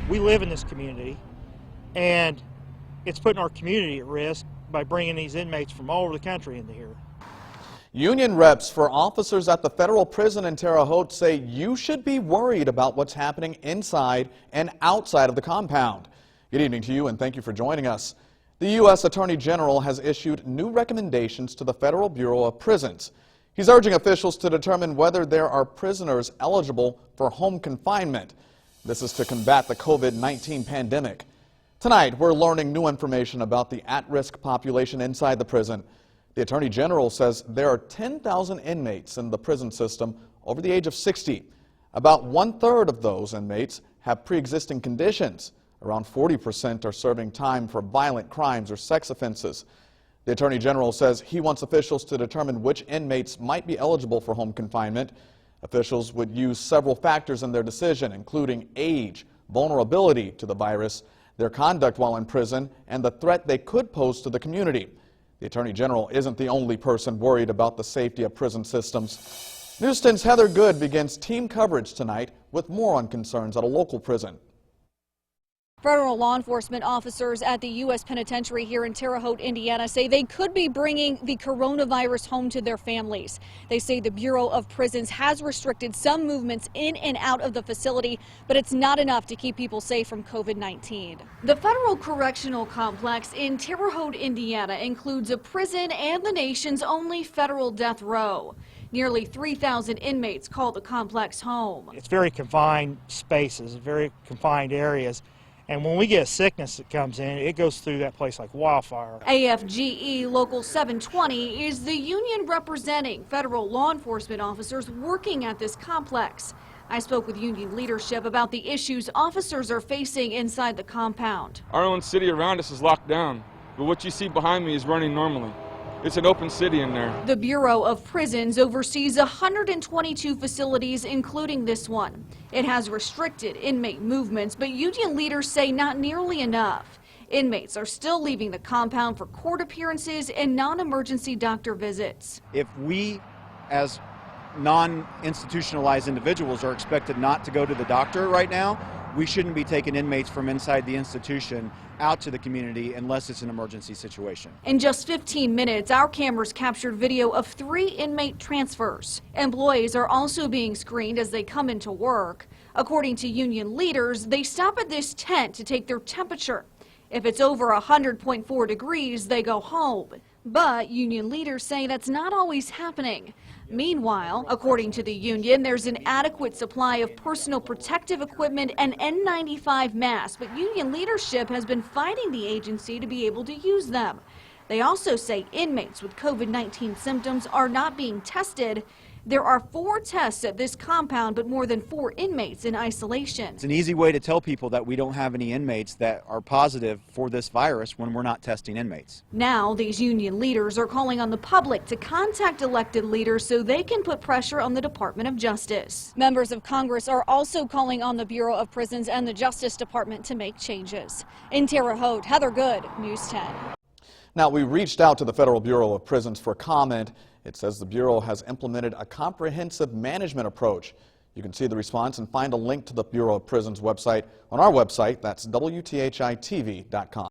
We live in this community, and it's putting our community at risk by bringing these inmates from all over the country into here. Union reps for officers at the federal prison in Terre Haute say you should be worried about what's happening inside and outside of the compound. Good evening to you, and thank you for joining us. The U.S. Attorney General has issued new recommendations to the Federal Bureau of Prisons. He's urging officials to determine whether there are prisoners eligible for home confinement. This is to combat the COVID-19 pandemic. Tonight, we're learning new information about the at-risk population inside the prison. The Attorney General says there are 10,000 inmates in the prison system over the age of 60. About 1/3 of those inmates have pre-existing conditions. Around 40% are serving time for violent crimes or sex offenses. The Attorney General says he wants officials to determine which inmates might be eligible for home confinement. Officials would use several factors in their decision, including age, vulnerability to the virus, their conduct while in prison, and the threat they could pose to the community. The Attorney General isn't the only person worried about the safety of prison systems. News 10's Heather Good begins team coverage tonight with more on concerns at a local prison. Federal law enforcement officers at the U.S. Penitentiary here in Terre Haute, Indiana, say they could be bringing the coronavirus home to their families. They say the Bureau of Prisons has restricted some movements in and out of the facility, but it's not enough to keep people safe from COVID-19. The Federal Correctional Complex in Terre Haute, Indiana, includes a prison and the nation's only federal death row. Nearly 3,000 inmates call the complex home. It's very confined spaces, very confined areas. And when we get a sickness that comes in, it goes through that place like wildfire. AFGE Local 720 is the union representing federal law enforcement officers working at this complex. I spoke with union leadership about the issues officers are facing inside the compound. Our own city around us is locked down, but what you see behind me is running normally. It's an open city in there. The Bureau of Prisons oversees 122 facilities, including this one. It has restricted inmate movements, but union leaders say not nearly enough. Inmates are still leaving the compound for court appearances and non-emergency doctor visits. If we, as non-institutionalized individuals, are expected not to go to the doctor right now, we shouldn't be taking inmates from inside the institution out to the community unless it's an emergency situation. In just 15 minutes, our cameras captured video of 3 inmate transfers. Employees are also being screened as they come into work. According to union leaders, they stop at this tent to take their temperature. If it's over 100.4 degrees, they go home. But union leaders say that's not always happening. Meanwhile, according to the union, there's an adequate supply of personal protective equipment and N95 masks, but union leadership has been fighting the agency to be able to use them. They also say inmates with COVID-19 symptoms are not being tested. There are 4 tests at this compound, but more than 4 inmates in isolation. It's an easy way to tell people that we don't have any inmates that are positive for this virus when we're not testing inmates. Now, these union leaders are calling on the public to contact elected leaders so they can put pressure on the Department of Justice. Members of Congress are also calling on the Bureau of Prisons and the Justice Department to make changes. In Terre Haute, Heather Good, News 10. Now, we reached out to the Federal Bureau of Prisons for comment. It says the Bureau has implemented a comprehensive management approach. You can see the response and find a link to the Bureau of Prisons website on our website. That's WTHI-TV.com.